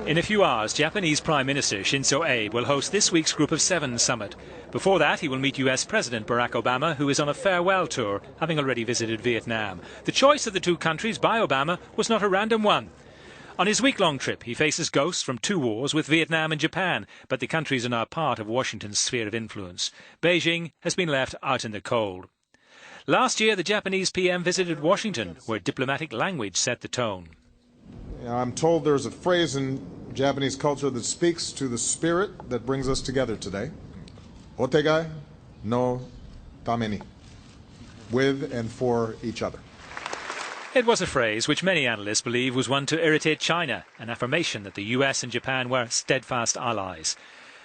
In a few hours, Japanese Prime Minister Shinzo Abe will host this week's Group of Seven summit. Before that, he will meet US President Barack Obama, who is on a farewell tour, having already visited Vietnam. The choice of the two countries by Obama was not a random one. On his week-long trip, he faces ghosts from two wars with Vietnam and Japan, but the countries are now part of Washington's sphere of influence. Beijing has been left out in the cold. Last year, the Japanese PM visited Washington, where diplomatic language set the tone. I'm told there's a phrase in Japanese culture that speaks to the spirit that brings us together today. Otegai no tameni. With and for each other. It was a phrase which many analysts believe was one to irritate China, an affirmation that the US and Japan were steadfast allies.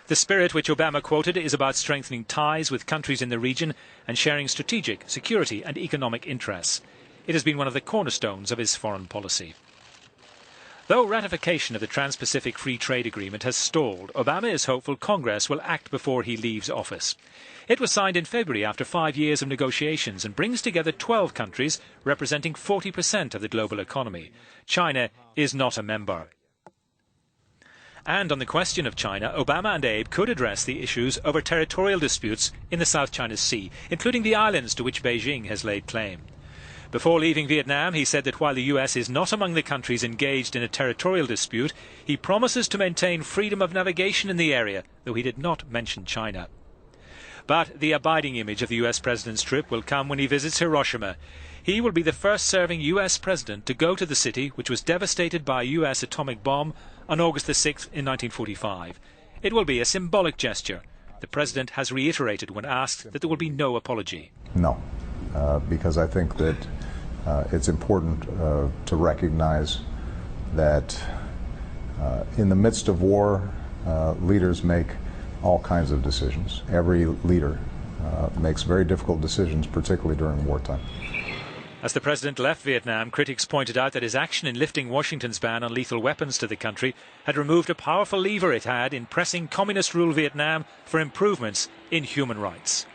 The spirit which Obama quoted is about strengthening ties with countries in the region and sharing strategic, security and economic interests. It has been one of the cornerstones of his foreign policy. Though ratification of the Trans-Pacific Free Trade Agreement has stalled, Obama is hopeful Congress will act before he leaves office. It was signed in February after 5 years of negotiations and brings together 12 countries representing 40% of the global economy. China is not a member. And on the question of China, Obama and Abe could address the issues over territorial disputes in the South China Sea, including the islands to which Beijing has laid claim. Before leaving Vietnam, he said that while the US is not among the countries engaged in a territorial dispute, he promises to maintain freedom of navigation in the area, though he did not mention China. But the abiding image of the US president's trip will come when he visits Hiroshima. He will be the first serving US president to go to the city, which was devastated by a US atomic bomb on August the 6th in 1945. It will be a symbolic gesture. The president has reiterated when asked that there will be no apology. No, because I think that it's important to recognize that in the midst of war, leaders make all kinds of decisions. Every leader makes very difficult decisions, particularly during wartime. As the president left Vietnam, critics pointed out that his action in lifting Washington's ban on lethal weapons to the country had removed a powerful lever it had in pressing communist-ruled Vietnam for improvements in human rights.